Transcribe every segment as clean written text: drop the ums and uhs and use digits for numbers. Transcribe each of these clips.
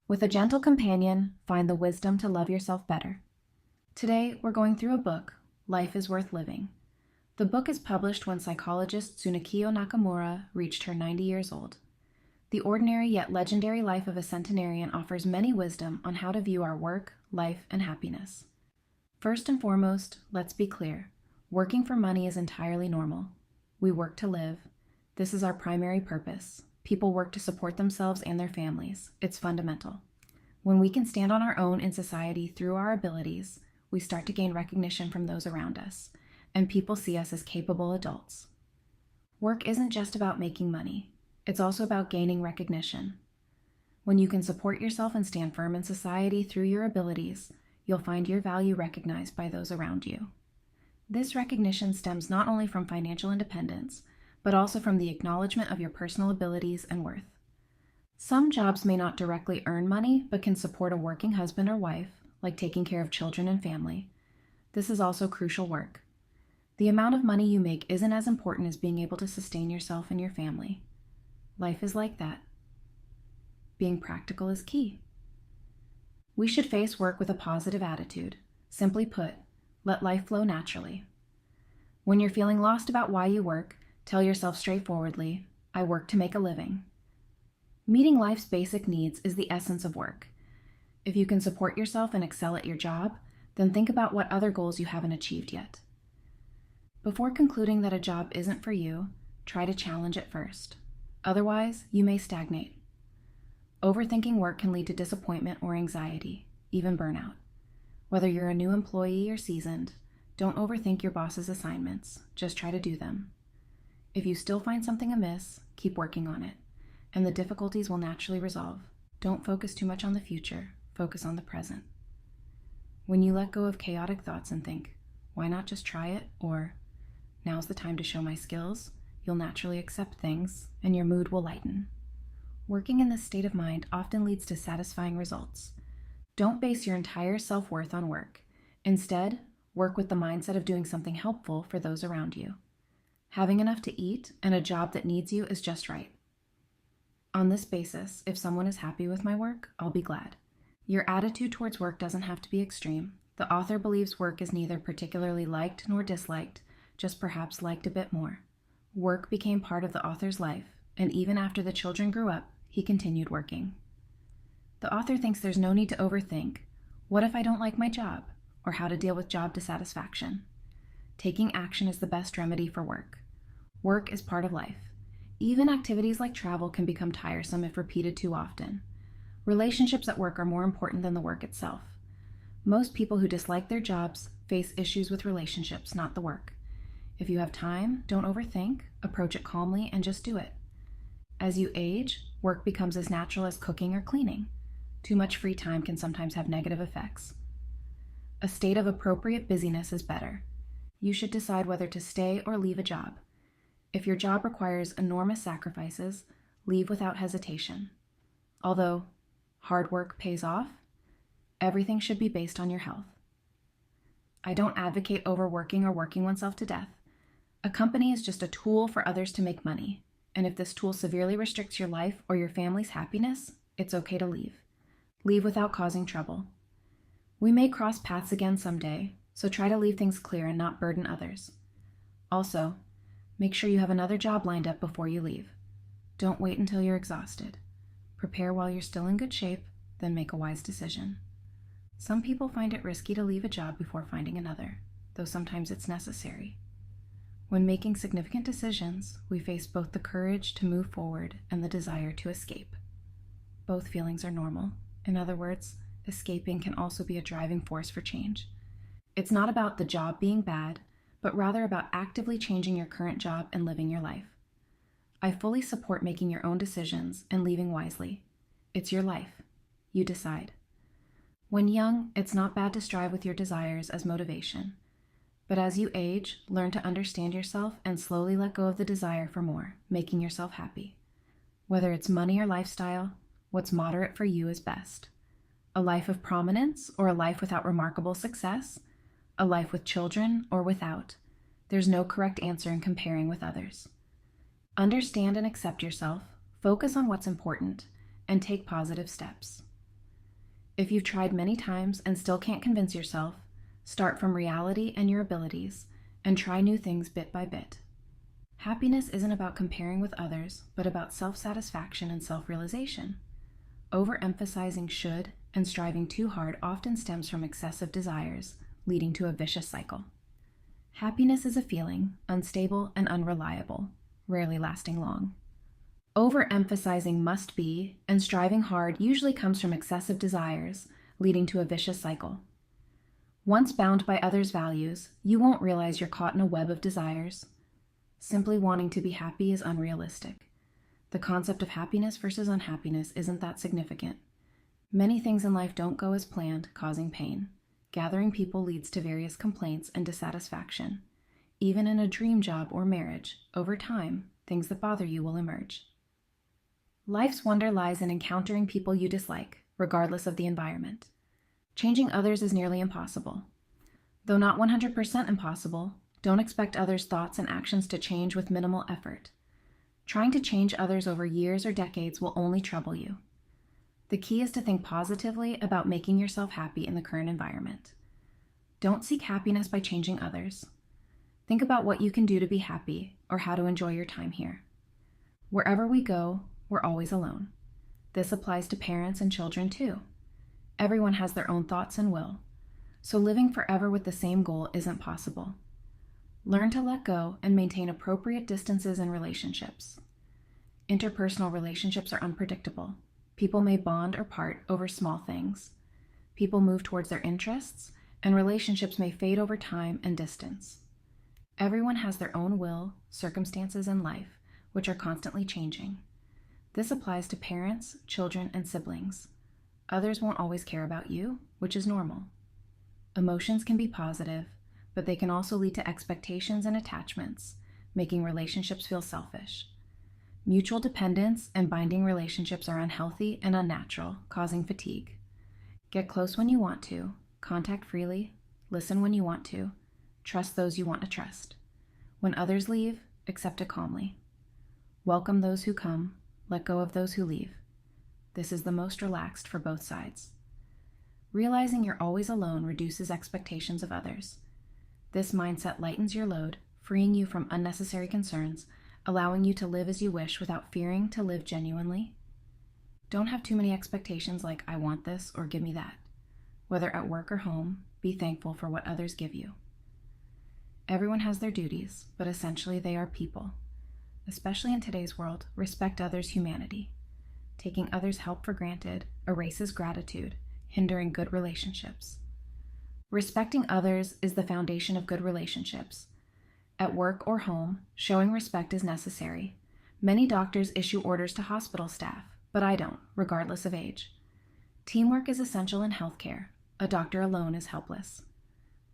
With a gentle companion, find the wisdom to love yourself better. Today, we're going through a book, Life is Worth Living. The book is published when psychologist Tsunekiyo Nakamura reached her 90 years old. The ordinary yet legendary life of a centenarian offers many wisdom on how to view our work, life, and happiness. First and foremost, let's be clear. Working for money is entirely normal. We work to live. This is our primary purpose. People work to support themselves and their families. It's fundamental. When we can stand on our own in society through our abilities, we start to gain recognition from those around us, and people see us as capable adults. Work isn't just about making money. It's also about gaining recognition. When you can support yourself and stand firm in society through your abilities, you'll find your value recognized by those around you. This recognition stems not only from financial independence, but also from the acknowledgement of your personal abilities and worth. Some jobs may not directly earn money, but can support a working husband or wife, like taking care of children and family. This is also crucial work. The amount of money you make isn't as important as being able to sustain yourself and your family. Life is like that. Being practical is key. We should face work with a positive attitude. Simply put, let life flow naturally. When you're feeling lost about why you work, tell yourself straightforwardly, I work to make a living. Meeting life's basic needs is the essence of work. If you can support yourself and excel at your job, then think about what other goals you haven't achieved yet. Before concluding that a job isn't for you, try to challenge it first. Otherwise, you may stagnate. Overthinking work can lead to disappointment or anxiety, even burnout. Whether you're a new employee or seasoned, don't overthink your boss's assignments, just try to do them. If you still find something amiss, keep working on it, and the difficulties will naturally resolve. Don't focus too much on the future, focus on the present. When you let go of chaotic thoughts and think, why not just try it, or now's the time to show my skills, you'll naturally accept things, and your mood will lighten. Working in this state of mind often leads to satisfying results. Don't base your entire self-worth on work. Instead, work with the mindset of doing something helpful for those around you. Having enough to eat and a job that needs you is just right. On this basis, if someone is happy with my work, I'll be glad. Your attitude towards work doesn't have to be extreme. The author believes work is neither particularly liked nor disliked, just perhaps liked a bit more. Work became part of the author's life, and even after the children grew up, he continued working. The author thinks there's no need to overthink, what if I don't like my job, or how to deal with job dissatisfaction. Taking action is the best remedy for work. Work is part of life. Even activities like travel can become tiresome if repeated too often. Relationships at work are more important than the work itself. Most people who dislike their jobs face issues with relationships, not the work. If you have time, don't overthink, approach it calmly, and just do it. As you age, work becomes as natural as cooking or cleaning. Too much free time can sometimes have negative effects. A state of appropriate busyness is better. You should decide whether to stay or leave a job. If your job requires enormous sacrifices, leave without hesitation. Although hard work pays off, everything should be based on your health. I don't advocate overworking or working oneself to death. A company is just a tool for others to make money, and if this tool severely restricts your life or your family's happiness, it's okay to leave. Leave without causing trouble. We may cross paths again someday, so try to leave things clear and not burden others. Also, make sure you have another job lined up before you leave. Don't wait until you're exhausted. Prepare while you're still in good shape, then make a wise decision. Some people find it risky to leave a job before finding another, though sometimes it's necessary. When making significant decisions, we face both the courage to move forward and the desire to escape. Both feelings are normal. In other words, escaping can also be a driving force for change. It's not about the job being bad, but rather about actively changing your current job and living your life. I fully support making your own decisions and leaving wisely. It's your life. You decide. When young, it's not bad to strive with your desires as motivation. But as you age, learn to understand yourself and slowly let go of the desire for more, making yourself happy. Whether it's money or lifestyle, what's moderate for you is best. A life of prominence or a life without remarkable success? A life with children or without? There's no correct answer in comparing with others. Understand and accept yourself, focus on what's important, and take positive steps. If you've tried many times and still can't convince yourself, start from reality and your abilities and try new things bit by bit. Happiness isn't about comparing with others, but about self-satisfaction and self-realization. Overemphasizing should and striving too hard often stems from excessive desires, leading to a vicious cycle. Happiness is a feeling, unstable and unreliable, rarely lasting long. Overemphasizing must be and striving hard usually comes from excessive desires, leading to a vicious cycle. Once bound by others' values, you won't realize you're caught in a web of desires. Simply wanting to be happy is unrealistic. The concept of happiness versus unhappiness isn't that significant. Many things in life don't go as planned, causing pain. Gathering people leads to various complaints and dissatisfaction. Even in a dream job or marriage, over time, things that bother you will emerge. Life's wonder lies in encountering people you dislike, regardless of the environment. Changing others is nearly impossible. Though not 100% impossible, don't expect others' thoughts and actions to change with minimal effort. Trying to change others over years or decades will only trouble you. The key is to think positively about making yourself happy in the current environment. Don't seek happiness by changing others. Think about what you can do to be happy or how to enjoy your time here. Wherever we go, we're always alone. This applies to parents and children too. Everyone has their own thoughts and will, so living forever with the same goal isn't possible. Learn to let go and maintain appropriate distances in relationships. Interpersonal relationships are unpredictable. People may bond or part over small things. People move towards their interests, and relationships may fade over time and distance. Everyone has their own will, circumstances, and life, which are constantly changing. This applies to parents, children, and siblings. Others won't always care about you, which is normal. Emotions can be positive, but they can also lead to expectations and attachments, making relationships feel selfish. Mutual dependence and binding relationships are unhealthy and unnatural, causing fatigue. Get close when you want to, contact freely, listen when you want to, trust those you want to trust. When others leave, accept it calmly. Welcome those who come, let go of those who leave. This is the most relaxed for both sides. Realizing you're always alone reduces expectations of others. This mindset lightens your load, freeing you from unnecessary concerns, allowing you to live as you wish without fearing to live genuinely. Don't have too many expectations like, I want this or give me that. Whether at work or home, be thankful for what others give you. Everyone has their duties, but essentially they are people. Especially in today's world, respect others' humanity. Taking others' help for granted erases gratitude, hindering good relationships. Respecting others is the foundation of good relationships. At work or home, showing respect is necessary. Many doctors issue orders to hospital staff, but I don't, regardless of age. Teamwork is essential in healthcare. A doctor alone is helpless.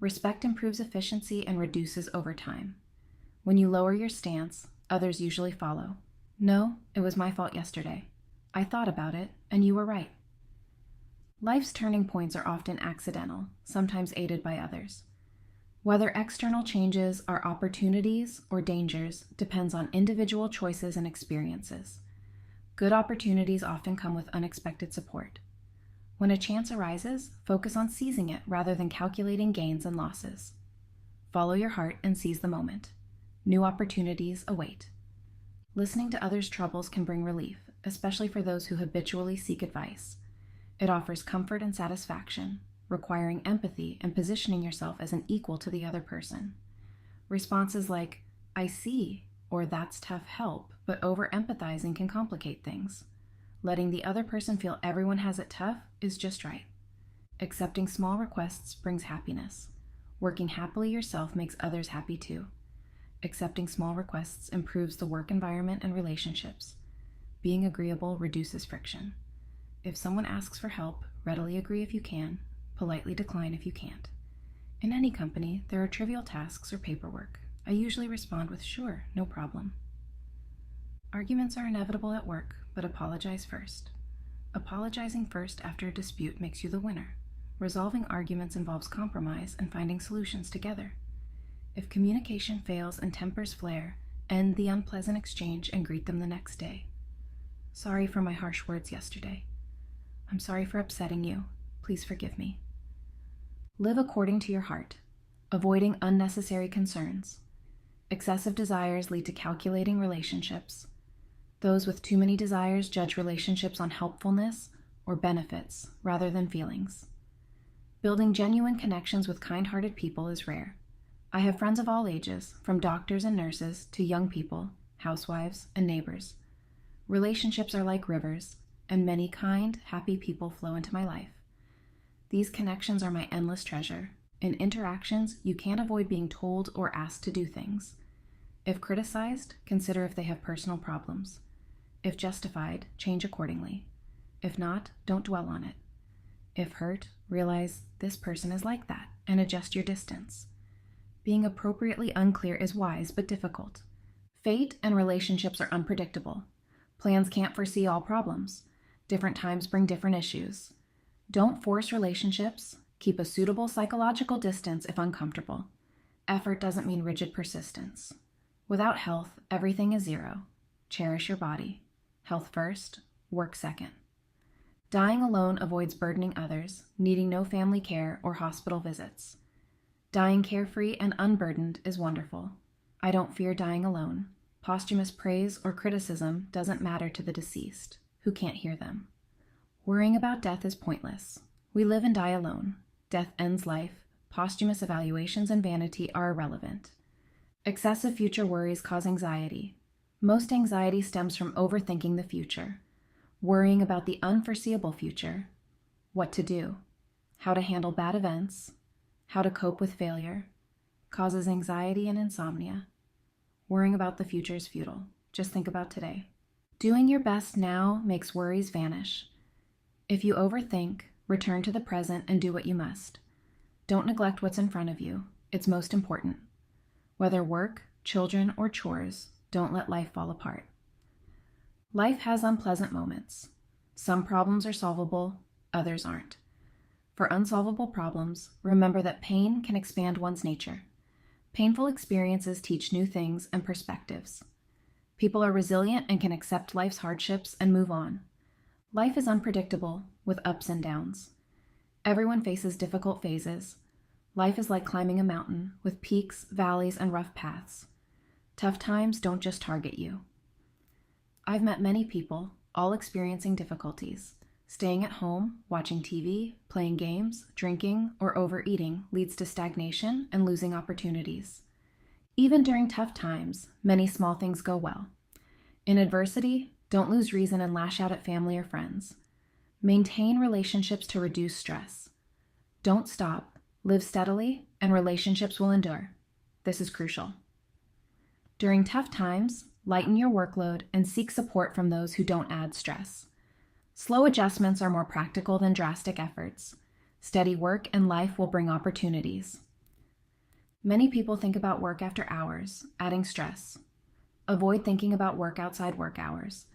Respect improves efficiency and reduces overtime. When you lower your stance, others usually follow. No, it was my fault yesterday. I thought about it, and you were right. Life's turning points are often accidental, sometimes aided by others. Whether external changes are opportunities or dangers depends on individual choices and experiences. Good opportunities often come with unexpected support. When a chance arises, focus on seizing it rather than calculating gains and losses. Follow your heart and seize the moment. New opportunities await. Listening to others' troubles can bring relief, especially for those who habitually seek advice. It offers comfort and satisfaction, requiring empathy and positioning yourself as an equal to the other person. Responses like, I see, or that's tough help, but over-empathizing can complicate things. Letting the other person feel everyone has it tough is just right. Accepting small requests brings happiness. Working happily yourself makes others happy too. Accepting small requests improves the work environment and relationships. Being agreeable reduces friction. If someone asks for help, readily agree if you can, politely decline if you can't. In any company, there are trivial tasks or paperwork. I usually respond with, sure, no problem. Arguments are inevitable at work, but apologize first. Apologizing first after a dispute makes you the winner. Resolving arguments involves compromise and finding solutions together. If communication fails and tempers flare, end the unpleasant exchange and greet them the next day. Sorry for my harsh words yesterday. I'm sorry for upsetting you. please forgive me. Live according to your heart, avoiding unnecessary concerns. Excessive desires lead to calculating relationships. Those with too many desires judge relationships on helpfulness or benefits rather than feelings. Building genuine connections with kind-hearted people is rare. I have friends of all ages, from doctors and nurses to young people, housewives, and neighbors. Relationships are like rivers, and many kind, happy people flow into my life. These connections are my endless treasure. In interactions, you can't avoid being told or asked to do things. If criticized, consider if they have personal problems. If justified, change accordingly. If not, don't dwell on it. If hurt, realize this person is like that and adjust your distance. Being appropriately unclear is wise but difficult. Fate and relationships are unpredictable. Plans can't foresee all problems. Different times bring different issues. Don't force relationships. Keep a suitable psychological distance if uncomfortable. Effort doesn't mean rigid persistence. Without health, everything is zero. Cherish your body. Health first, work second. Dying alone avoids burdening others, needing no family care or hospital visits. Dying carefree and unburdened is wonderful. I don't fear dying alone. Posthumous praise or criticism doesn't matter to the deceased, who can't hear them. Worrying about death is pointless. We live and die alone. Death ends life. Posthumous evaluations and vanity are irrelevant. Excessive future worries cause anxiety. Most anxiety stems from overthinking the future, worrying about the unforeseeable future, what to do, how to handle bad events, how to cope with failure, causes anxiety and insomnia. Worrying about the future is futile. Just think about today. Doing your best now makes worries vanish. If you overthink, return to the present and do what you must. Don't neglect what's in front of you. It's most important. Whether work, children, or chores, don't let life fall apart. Life has unpleasant moments. Some problems are solvable, others aren't. For unsolvable problems, remember that pain can expand one's nature. Painful experiences teach new things and perspectives. People are resilient and can accept life's hardships and move on. Life is unpredictable, with ups and downs. Everyone faces difficult phases. Life is like climbing a mountain, with peaks, valleys, and rough paths. Tough times don't just target you. I've met many people, all experiencing difficulties. Staying at home, watching TV, playing games, drinking, or overeating leads to stagnation and losing opportunities. Even during tough times, many small things go well. In adversity, don't lose reason and lash out at family or friends. Maintain relationships to reduce stress. Don't stop, live steadily, and relationships will endure. This is crucial. During tough times, lighten your workload and seek support from those who don't add stress. Slow adjustments are more practical than drastic efforts. Steady work and life will bring opportunities. Many people think about work after hours, adding stress. Avoid thinking about work outside work hours.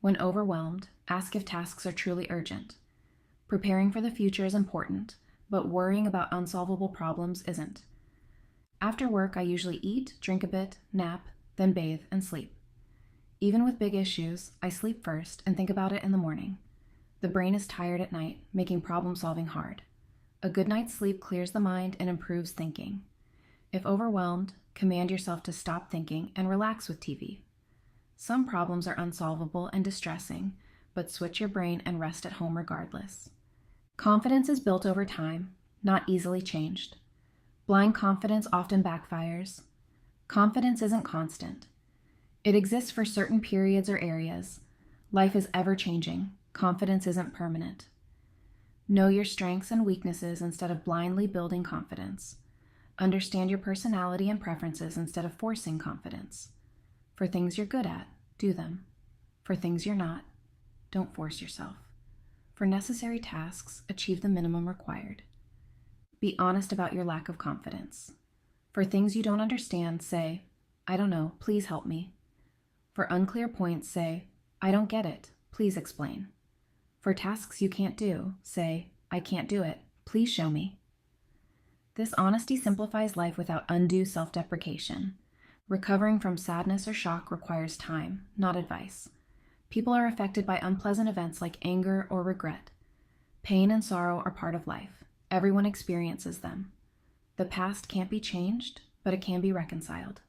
When overwhelmed, ask if tasks are truly urgent. Preparing for the future is important, but worrying about unsolvable problems isn't. After work, I usually eat, drink a bit, nap, then bathe and sleep. Even with big issues, I sleep first and think about it in the morning. The brain is tired at night, making problem-solving hard. A good night's sleep clears the mind and improves thinking. If overwhelmed, command yourself to stop thinking and relax with TV. Some problems are unsolvable and distressing, but switch your brain and rest at home regardless. Confidence is built over time, not easily changed. Blind confidence often backfires. Confidence isn't constant. It exists for certain periods or areas. Life is ever-changing. Confidence isn't permanent. Know your strengths and weaknesses instead of blindly building confidence. Understand your personality and preferences instead of forcing confidence. For things you're good at, do them. For things you're not, don't force yourself. For necessary tasks, achieve the minimum required. Be honest about your lack of confidence. For things you don't understand, say, I don't know, please help me. For unclear points, say, I don't get it, please explain. For tasks you can't do, say, I can't do it, please show me. This honesty simplifies life without undue self-deprecation. Recovering from sadness or shock requires time, not advice. People are affected by unpleasant events like anger or regret. Pain and sorrow are part of life. Everyone experiences them. The past can't be changed, but it can be reconciled.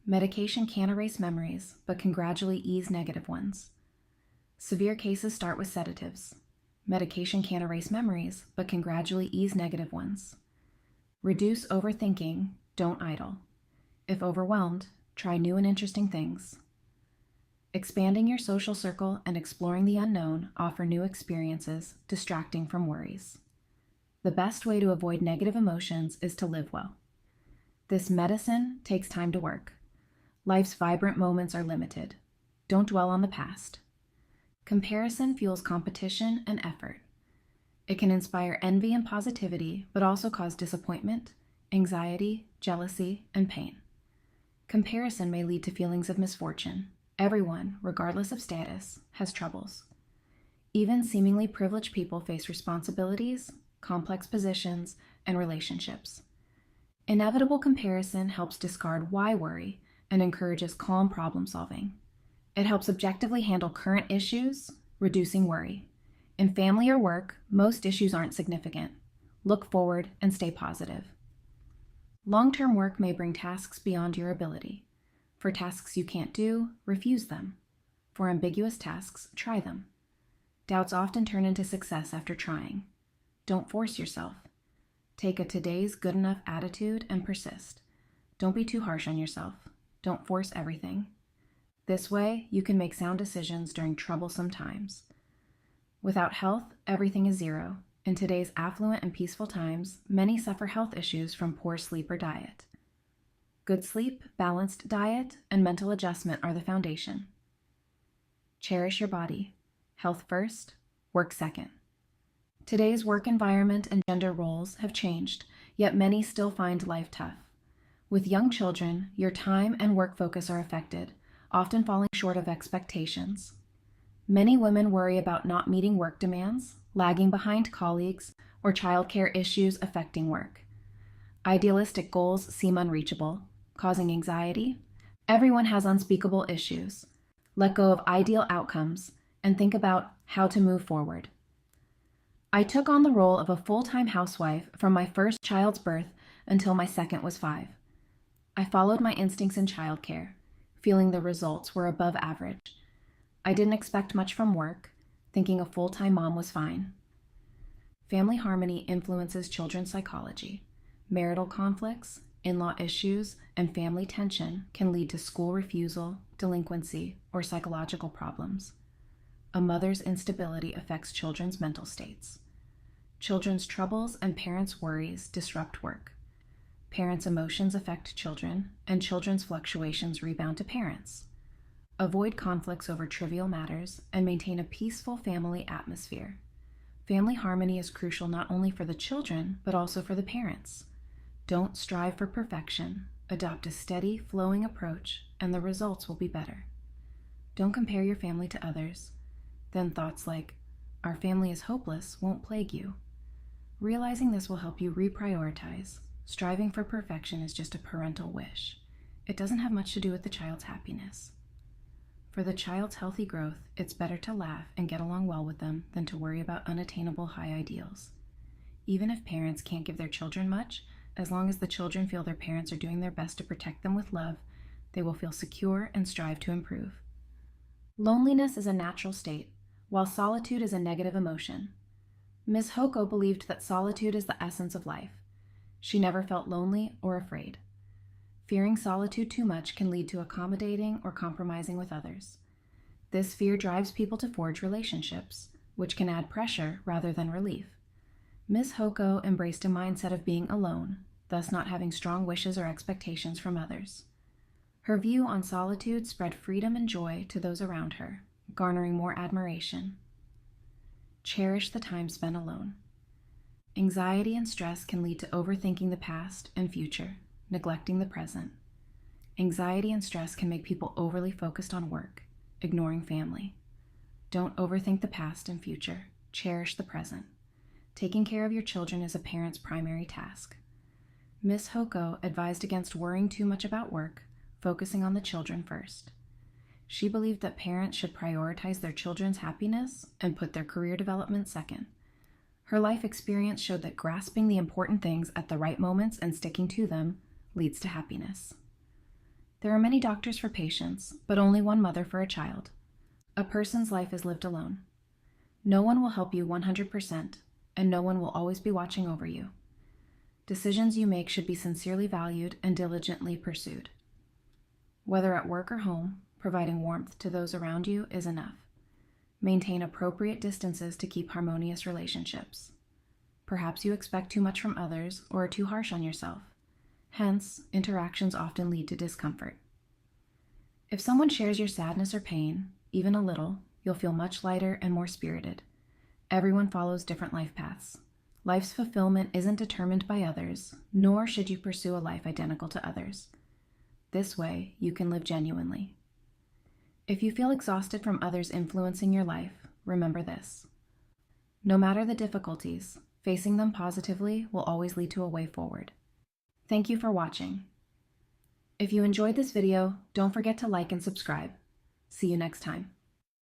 Medication can erase memories, but can gradually ease negative ones. Severe cases start with sedatives. Medication can erase memories, but can gradually ease negative ones. Reduce overthinking, don't idle. If overwhelmed, try new and interesting things. Expanding your social circle and exploring the unknown offer new experiences, distracting from worries. The best way to avoid negative emotions is to live well. This medicine takes time to work. Life's vibrant moments are limited. Don't dwell on the past. Comparison fuels competition and effort. It can inspire envy and positivity, but also cause disappointment, anxiety, jealousy, and pain. Comparison may lead to feelings of misfortune. Everyone, regardless of status, has troubles. Even seemingly privileged people face responsibilities, complex positions, and relationships. Inevitable comparison helps discard why worry and encourages calm problem solving. It helps objectively handle current issues, reducing worry. In family or work, most issues aren't significant. Look forward and stay positive. Long-term work may bring tasks beyond your ability. For tasks you can't do, refuse them. For ambiguous tasks, try them. Doubts often turn into success after trying. Don't force yourself. Take a today's good enough attitude and persist. Don't be too harsh on yourself. Don't force everything. This way, you can make sound decisions during troublesome times. Without health, everything is zero. In today's affluent and peaceful times, many suffer health issues from poor sleep or diet. Good sleep, balanced diet, and mental adjustment are the foundation. Cherish your body. Health first, work second. Today's work environment and gender roles have changed, yet many still find life tough. With young children, your time and work focus are affected, often falling short of expectations. Many women worry about not meeting work demands, lagging behind colleagues, or childcare issues affecting work. Idealistic goals seem unreachable, causing anxiety. Everyone has unspeakable issues. Let go of ideal outcomes and think about how to move forward. I took on the role of a full-time housewife from my first child's birth until my second was 5. I followed my instincts in childcare, feeling the results were above average. I didn't expect much from work, thinking a full-time mom was fine. Family harmony influences children's psychology. Marital conflicts, in-law issues, and family tension can lead to school refusal, delinquency, or psychological problems. A mother's instability affects children's mental states. Children's troubles and parents' worries disrupt work. Parents' emotions affect children, and children's fluctuations rebound to parents. Avoid conflicts over trivial matters and maintain a peaceful family atmosphere. Family harmony is crucial not only for the children, but also for the parents. Don't strive for perfection. Adopt a steady, flowing approach, and the results will be better. Don't compare your family to others. Then thoughts like, "Our family is hopeless," won't plague you. Realizing this will help you reprioritize. Striving for perfection is just a parental wish. It doesn't have much to do with the child's happiness. For the child's healthy growth, it's better to laugh and get along well with them than to worry about unattainable high ideals. Even if parents can't give their children much, as long as the children feel their parents are doing their best to protect them with love, they will feel secure and strive to improve. Loneliness is a natural state, while solitude is a negative emotion. Ms. Hoko believed that solitude is the essence of life. She never felt lonely or afraid. Fearing solitude too much can lead to accommodating or compromising with others. This fear drives people to forge relationships, which can add pressure rather than relief. Ms. Hoko embraced a mindset of being alone, thus not having strong wishes or expectations from others. Her view on solitude spread freedom and joy to those around her, garnering more admiration. Cherish the time spent alone. Anxiety and stress can lead to overthinking the past and future, neglecting the present. Anxiety and stress can make people overly focused on work, ignoring family. Don't overthink the past and future. Cherish the present. Taking care of your children is a parent's primary task. Ms. Hoko advised against worrying too much about work, focusing on the children first. She believed that parents should prioritize their children's happiness and put their career development second. Her life experience showed that grasping the important things at the right moments and sticking to them leads to happiness. There are many doctors for patients, but only one mother for a child. A person's life is lived alone. No one will help you 100%, and no one will always be watching over you. Decisions you make should be sincerely valued and diligently pursued. Whether at work or home, providing warmth to those around you is enough. Maintain appropriate distances to keep harmonious relationships. Perhaps you expect too much from others or are too harsh on yourself. Hence, interactions often lead to discomfort. If someone shares your sadness or pain, even a little, you'll feel much lighter and more spirited. Everyone follows different life paths. Life's fulfillment isn't determined by others, nor should you pursue a life identical to others. This way, you can live genuinely. If you feel exhausted from others influencing your life, remember this. No matter the difficulties, facing them positively will always lead to a way forward. Thank you for watching. If you enjoyed this video, don't forget to like and subscribe. See you next time.